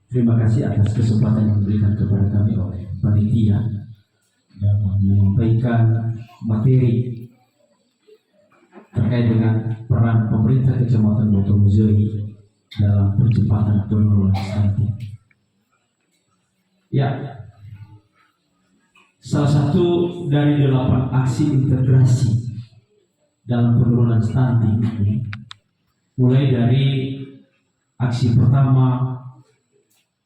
Terima kasih atas kesempatan yang diberikan kepada kami oleh panitia yang menyampaikan materi terkait dengan peran pemerintah Kecamatan Botomuzoi dalam percepatan penurunan stunting. Ya, salah satu dari 8 aksi integrasi dalam penurunan stunting ini, mulai dari aksi pertama,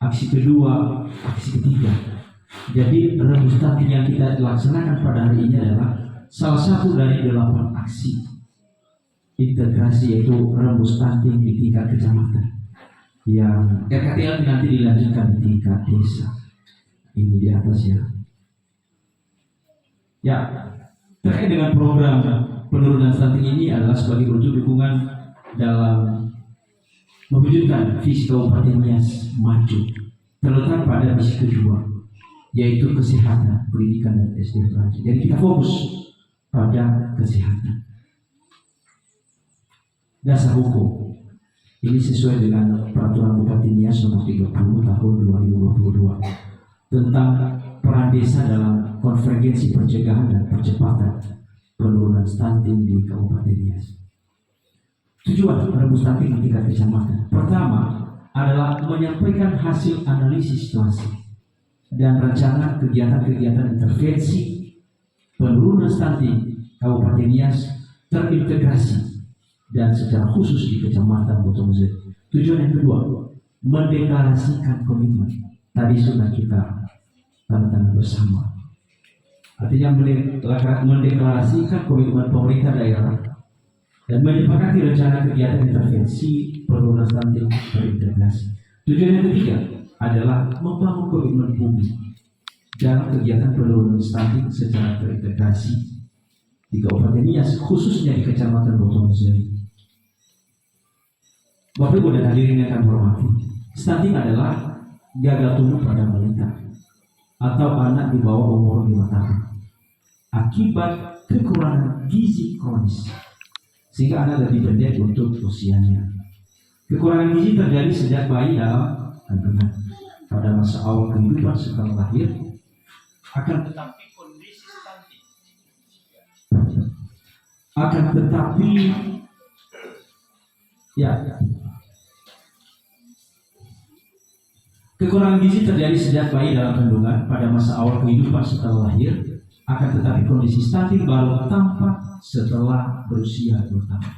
aksi kedua, aksi ketiga. Jadi rebus stunting yang kita laksanakan pada hari ini adalah salah satu dari 8 aksi integrasi, yaitu rebus stunting di tingkat kecamatan yang RKTL nanti dilanjutkan di tingkat desa. Ini di atas ya. Ya, terkait dengan program penurunan stunting ini adalah sebagai bentuk dukungan dalam mewujudkan visi Kabupaten Nias maju, terletak pada misi kedua, yaitu kesehatan, pendidikan, dan SDM. Jadi kita fokus pada kesehatan. Dasar hukum ini sesuai dengan Peraturan Bupati Nias Nomor 30 Tahun 2022 tentang peran desa dalam konvergensi pencegahan dan percepatan penurunan stunting di Kabupaten Nias. Tujuan rebus stunting di tingkat kecamatan pertama adalah menyampaikan hasil analisis situasi dan rencana kegiatan-kegiatan intervensi penurunan stunting Kabupaten Nias terintegrasi dan secara khusus di Kecamatan Botomuzoi. Tujuan yang kedua, mendeklarasikan komitmen. Tadi sudah kita tanda-tanda bersama. Artinya mendeklarasikan komitmen pemerintah daerah dan menyepakati rencana kegiatan intervensi penurunan stunting terintegrasi. Tujuan yang ketiga adalah membangun komitmen publik dalam kegiatan penurunan stunting secara terintegrasi di Kabupaten Nias, khususnya di Kecamatan Botomuzoi. Bapak Ibu dan hadirin yang kami hormati, stunting adalah gagal tumbuh pada balita atau anak di bawah umur 5 tahun akibat kekurangan gizi kronis, sehingga anak lebih pendek untuk usianya. Kekurangan gizi terjadi sejak bayi dalam kandungan, pada masa awal kehidupan setelah lahir, akan tetapi kondisi stunting kekurangan gizi terjadi sejak bayi dalam kandungan pada masa awal kehidupan setelah lahir, akan tetapi kondisi stunting baru tampak setelah berusia 2 tahun.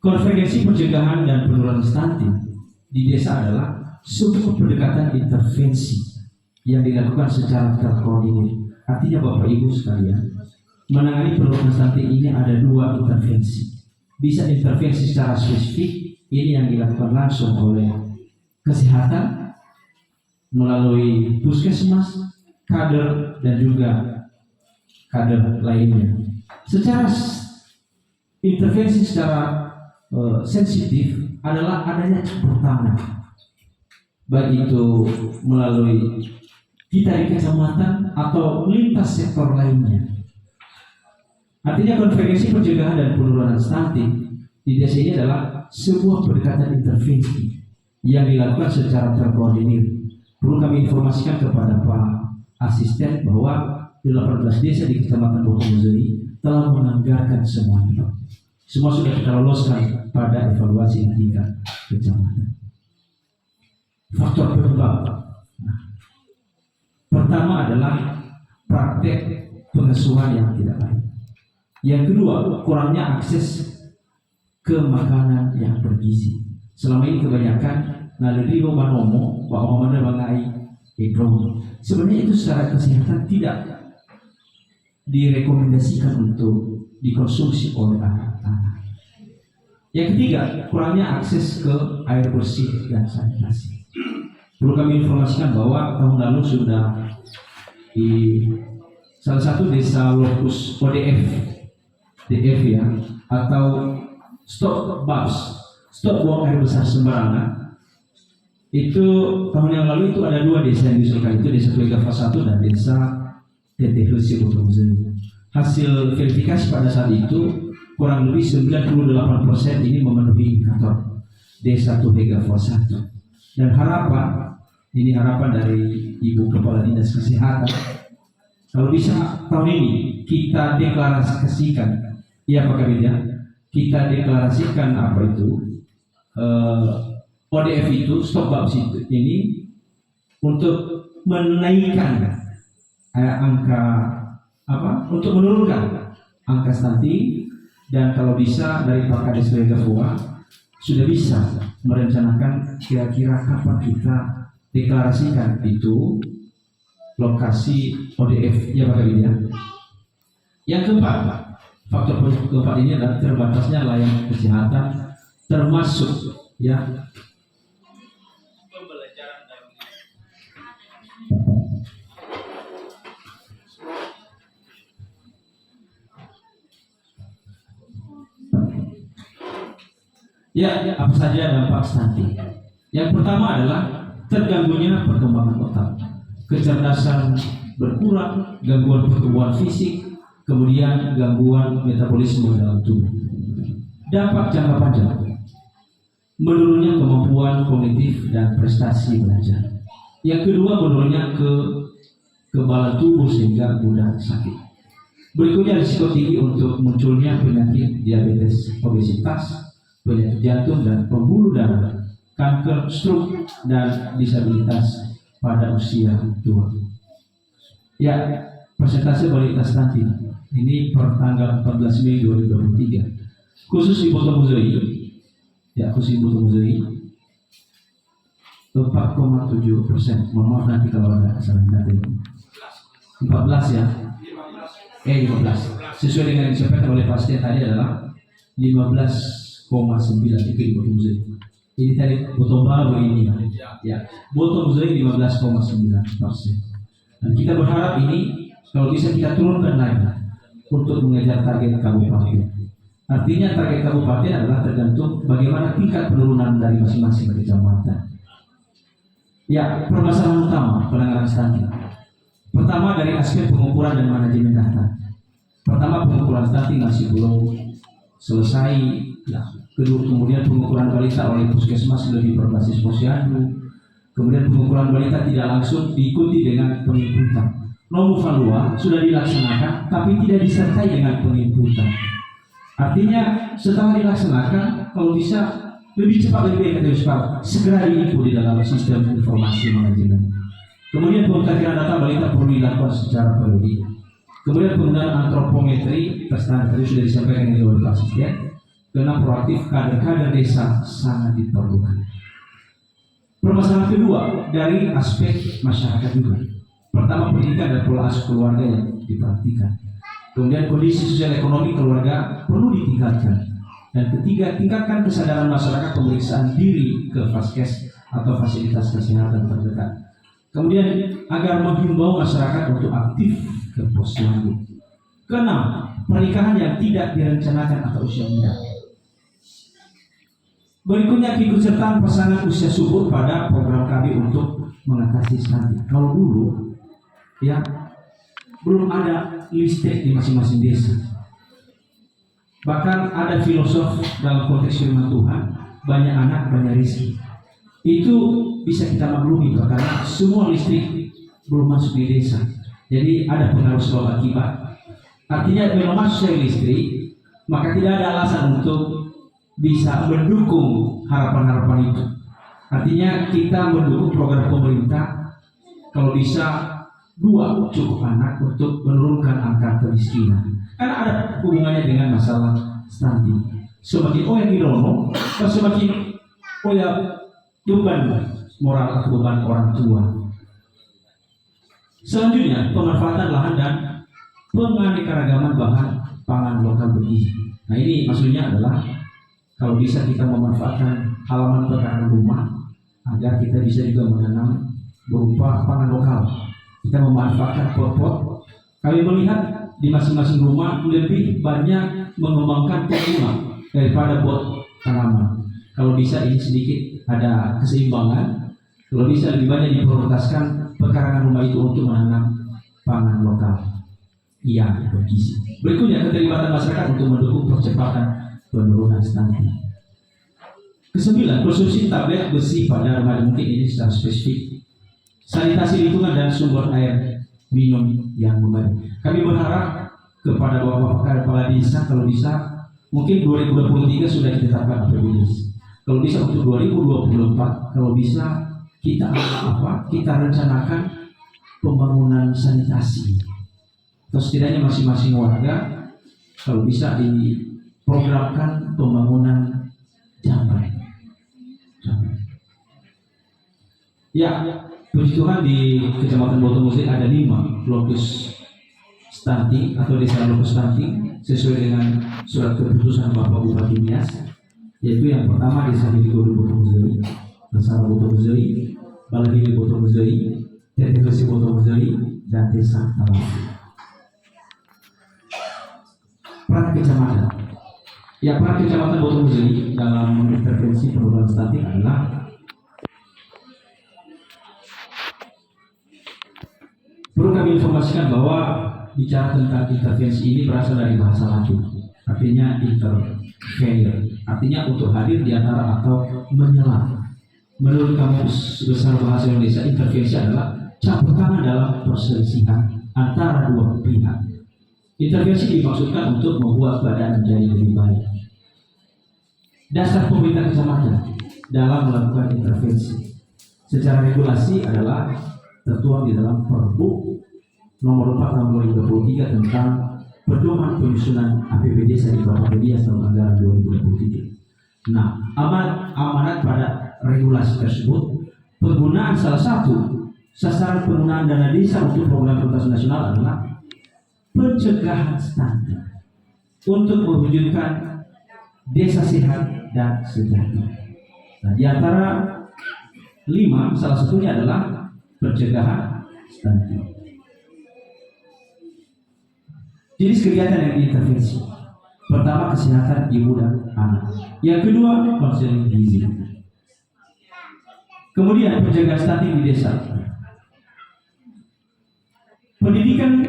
Konvergensi pencegahan dan penurunan stunting di desa adalah sebuah pendekatan intervensi yang dilakukan secara terkoordinir. Artinya Bapak Ibu sekalian, menangani penurunan stunting ini ada 2 intervensi. Bisa intervensi secara spesifik, ini yang dilakukan langsung oleh kesehatan melalui puskesmas, kader, dan juga kader lainnya. Secara intervensi secara sensitif adalah adanya campur tangan, baik itu melalui kita di kecamatan atau lintas sektor lainnya. Artinya konvergensi pencegahan dan penurunan stunting di desa ini adalah sebuah pendekatan intervensi yang dilakukan secara terkoordinir. Perlu kami informasikan kepada Pak Asisten bahwa 18 desa di Kecamatan Botomuzoi telah menganggarkan semuanya. Semua sudah kita loloskan pada evaluasi tingkat kecamatan. Faktor penyebab pertama adalah praktek pengasuhan yang tidak baik. Yang kedua, kurangnya akses ke makanan yang bergizi. Selama ini kebanyakan naluri manomo bahwa mana bangai hidro. Sebenarnya itu secara kesehatan tidak direkomendasikan untuk dikonsumsi oleh anak-anak. Yang ketiga, kurangnya akses ke air bersih dan sanitasi. Perlu kami informasikan bahwa tahun lalu sudah di salah satu desa lokus DF ya, atau stop buang air besar sembarangan. Itu tahun yang lalu itu ada 2 desa yang diusulkan, itu desa Tuega Fase 1 dan desa TTHC Botomuzoi. Hasil verifikasi pada saat itu kurang lebih 98% ini memenuhi indikator desa Tuega Fase 1. Dan harapan, ini harapan dari Ibu Kepala Dinas Kesehatan, kalau bisa tahun ini kita deklarasikan, ya Pak Kabid ya, kita deklarasikan apa itu ODF itu, stok babs itu ini untuk menaikkan angka untuk menurunkan angka stunting, dan kalau bisa dari Pak Kades Gafua sudah bisa merencanakan kira-kira kapan kita deklarasikan itu lokasi ODF ya Pak Kabid ya. Yang keempat, faktor keempat ini adalah terbatasnya layanan kesehatan, termasuk ya pembelajaran dalam ya, apa saja dampak stunting. Yang pertama adalah terganggunya perkembangan otak, kecerdasan berkurang, gangguan pertumbuhan fisik, kemudian gangguan metabolisme dalam tubuh. Dampak jangka panjang, menurunnya kemampuan kognitif dan prestasi belajar. Yang kedua, menurunnya kekebalan tubuh sehingga mudah sakit. Berikutnya, risiko tinggi untuk munculnya penyakit diabetes, obesitas, penyakit jantung dan pembuluh darah, kanker, stroke, dan disabilitas pada usia tua. Ya, persentase balita stunting ini per tanggal 14 Mei 2023 khusus di Boto Muzoi, ya khusus di Boto Muzoi 4,7%. Mohon maaf nanti kalau ada kesalahan data ini. 14 ya, 15. Sesuai dengan yang disampaikan oleh pasien tadi adalah 15,9 itu di Boto Muzoi. Ini tadi Boto Baru ini ya, Boto Muzoi 15,9%. Dan kita berharap ini kalau bisa kita turunkan lagi untuk mengejar target kabupaten. Artinya target kabupaten adalah tergantung bagaimana tingkat penurunan dari masing-masing kecamatan. Ya, permasalahan utama penanganan stunting. Pertama, dari aspek pengukuran dan manajemen data. Pertama, pengukuran stunting masih belum selesai. Ya. Kedua, kemudian pengukuran balita oleh puskesmas lebih berbasis posyandu. Kemudian pengukuran balita tidak langsung diikuti dengan penginputan. Nomuvalua sudah dilaksanakan, tapi tidak disertai dengan penginputan. Artinya setelah dilaksanakan, kalau bisa lebih cepat lebih baik kata segera diinput di dalam sistem informasi manajemen. Kemudian pemutakhiran data balita perlu dilakukan secara periodik. Kemudian penggunaan antropometri terstandar tadi sudah disampaikan oleh Pak Asisten. Karena proaktif kader-kader desa sangat diperlukan. Permasalahan kedua dari aspek masyarakat juga. Pertama, pendidikan dan pola asuh keluarga yang diperhatikan. Kemudian kondisi sosial ekonomi keluarga perlu ditingkatkan. Dan ketiga, tingkatkan kesadaran masyarakat pemeriksaan diri ke Vaskes atau fasilitas kesehatan terdekat. Kemudian agar menghimbau masyarakat untuk aktif ke posyandu. Keenam, pernikahan yang tidak direncanakan atau usia muda. Berikutnya, keikutsertaan pasangan usia subur pada program kami untuk mengatasi stunting. Kalau dulu ya belum ada listrik di masing-masing desa. Bahkan ada filosof dalam konteks firman Tuhan, banyak anak banyak rezeki. Itu bisa kita maklumi karena semua listrik belum masuk di desa. Jadi ada pengaruh sebab akibat. Artinya belum masuk listrik, maka tidak ada alasan untuk bisa mendukung harapan-harapan itu. Artinya kita mendukung program pemerintah kalau bisa 2 cukup anak untuk menurunkan angka kemiskinan. Karena ada hubungannya dengan masalah stunting. Semakin yang dirono, semakin beban moral atau beban orang tua. Selanjutnya, pemanfaatan lahan dan penganekaragaman bahan pangan lokal bergizi. Nah, ini maksudnya adalah kalau bisa kita memanfaatkan halaman pekarangan rumah agar kita bisa juga menanam berupa pangan lokal. Kita memanfaatkan pot-pot. Kami melihat di masing-masing rumah lebih banyak mengembangkan pot bunga daripada pot tanaman. Kalau bisa ini sedikit ada keseimbangan. Kalau bisa lebih banyak diprioritaskan pekarangan rumah itu untuk menanam pangan lokal yang bergizi. Berikutnya, keterlibatan masyarakat untuk mendukung percepatan penurunan stunting. Kesembilan, konsumsi tablet besi pada remaja, mungkin ini secara spesifik. Sanitasi lingkungan dan sumber air minum yang memadai. Kami berharap kepada Bapak Kepala Desa, kalau bisa mungkin 2023 sudah ditetapkan APBD. Kalau bisa untuk 2024, kalau bisa kita rencanakan pembangunan sanitasi. Atau setidaknya masing-masing warga kalau bisa diprogramkan pembangunan jamban. Ya, puji Tuhan di Kecamatan Boto Musik ada 5 lokus stunting atau desa lokus stunting sesuai dengan surat keputusan Bapak Bupati Nias, yaitu yang pertama Desa Hidigodo Boto Musik, Desa Boto Musik, Balagiri Boto Musik, TTPC Boto Musik, dan Desa Talang. Peran kecamatan. Ya, peran Kecamatan Boto Musik dalam mengintervensi penurunan stunting adalah perlu kami informasikan bahwa bicara tentang intervensi ini berasal dari bahasa Latin, artinya intervenir, artinya untuk hadir di antara atau menyelam. Menurut Kamus Besar Bahasa Indonesia, intervensi adalah campur tangan dalam perselisihan antara dua pihak. Intervensi dimaksudkan untuk membuat keadaan menjadi lebih baik. Dasar pemerintah kecamatan dalam melakukan intervensi secara regulasi adalah tertuang di dalam Perbu Nomor 4 Tahun 2023 tentang pedoman penyusunan APBD di Bapak Media tahun anggaran 2023. Nah, amanat pada regulasi tersebut, penggunaan salah satu sasaran penggunaan dana desa untuk program prioritas nasional adalah pencegahan stunting untuk mewujudkan desa sehat dan sejahtera. Nah, di antara 5, salah satunya adalah pencegahan stunting. Jenis kegiatan yang diintervensi: pertama, kesehatan ibu dan anak. Yang kedua, konseling gizi. Kemudian pencegahan stunting di desa. Pendidikan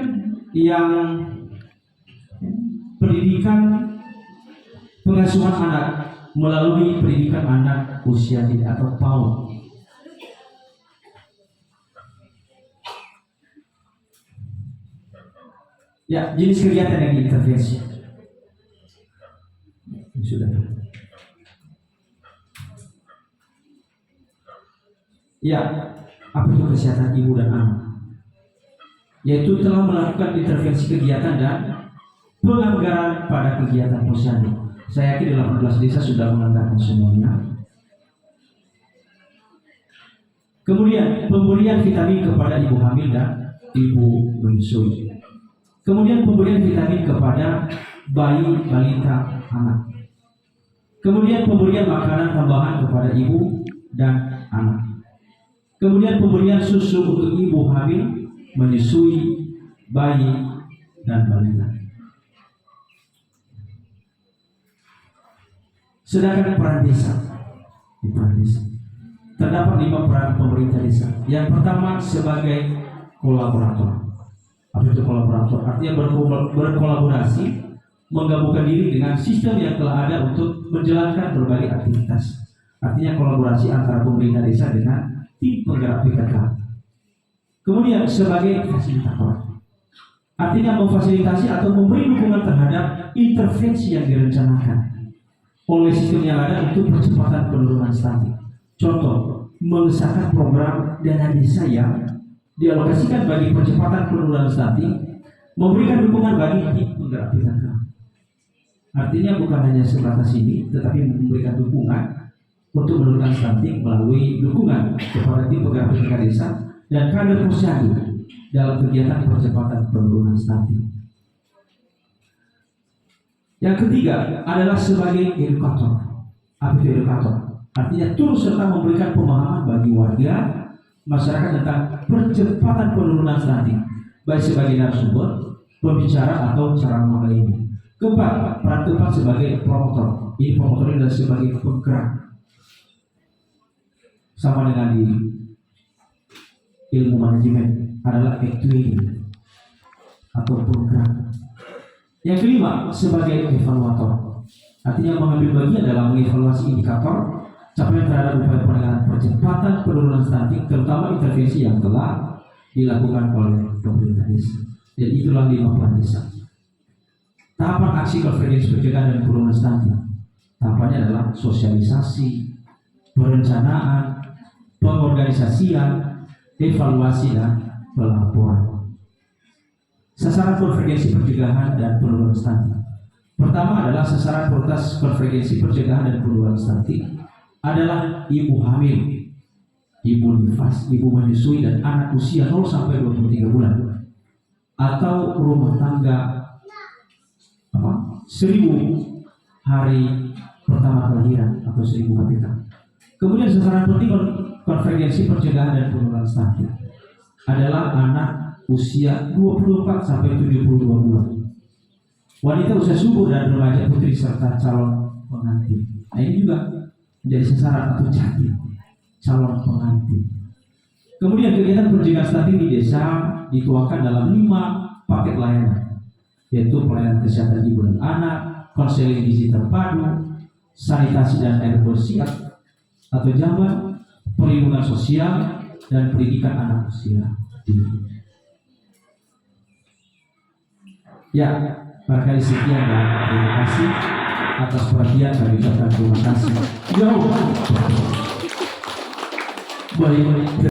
pengasuhan anak melalui pendidikan anak usia dini atau PAUD. Ya, jenis kegiatan yang diintervensi. Sudah. Ya, apa itu kesehatan ibu dan anak? Yaitu telah melakukan intervensi kegiatan dan penganggaran pada kegiatan posyandu. Saya yakin 18 desa sudah menganggarkan semuanya. Kemudian pemberian vitamin kepada ibu hamil dan ibu menyusui. Kemudian pemberian vitamin kepada bayi, balita, anak. Kemudian pemberian makanan tambahan kepada ibu dan anak. Kemudian pemberian susu untuk ibu hamil, menyusui, bayi, dan balita. Sedangkan peran desa, terdapat 5 peran pemerintah desa. Yang pertama, sebagai kolaborator. Apa itu kolaborator? Artinya berkolaborasi, menggabungkan diri dengan sistem yang telah ada untuk menjalankan berbagai aktivitas. Artinya kolaborasi antara pemerintah desa dengan tim penggerak PKK. Kemudian sebagai fasilitator, artinya memfasilitasi atau memberi dukungan terhadap intervensi yang direncanakan oleh sistem yang ada untuk percepatan penurunan stunting. Contoh, mengesahkan program dana desa yang dialokasikan bagi percepatan penurunan stunting, memberikan dukungan bagi tim penggerak PKK. Artinya bukan hanya sebatas ini, tetapi memberikan dukungan untuk menurunkan stunting melalui dukungan kepada tim penggerak PKK desa dan kader posyandu dalam kegiatan percepatan penurunan stunting. Yang ketiga adalah sebagai edukator. Apa itu edukator? Artinya turut serta memberikan pemahaman bagi warga masyarakat tentang percepatan penurunan stunting, baik sebagai narasumber, pembicara atau ceramah lainnya. Keempat, peran keempat sebagai promotor. Ini promotor ini adalah sebagai penggerak, sama dengan di ilmu manajemen adalah actuating atau penggerak. Yang kelima, sebagai evaluator. Artinya mengambil bagian dalam mengevaluasi indikator capaian terhadap upaya penanganan percepatan penurunan stunting, terutama intervensi yang telah dilakukan oleh pemerintah desa. Dan itulah 5 peran desa. Tahapan aksi konvergensi pencegahan dan penurunan stunting. Tahapannya adalah sosialisasi, perencanaan, pengorganisasian, evaluasi, dan pelaporan. Sasaran konvergensi pencegahan dan penurunan stunting. Pertama adalah sasaran prioritas konvergensi pencegahan dan penurunan stunting adalah ibu hamil, ibu nifas, ibu menyusui, dan anak usia 0 sampai 23 bulan, atau rumah tangga 1000 hari pertama kelahiran atau 1000 HPK. Kemudian sasaran penting konvergensi pencegahan dan penurunan stunting adalah anak usia 24 sampai 72 bulan, wanita usia subur dan remaja putri serta calon pengantin. Nah, ini juga menjadi sasaran atau jatim calon pengantin. Kemudian kegiatan pencegahan stunting di desa dituangkan dalam 5 paket layanan, yaitu pelayanan kesehatan ibu dan anak, konseling gizi terpadu, sanitasi dan air bersih atau jamban, perlindungan sosial, dan pendidikan anak usia dini. Ya, barangkali sekian, dan terima kasih atas perhatian. Kami ucapkan terima kasih. Baik.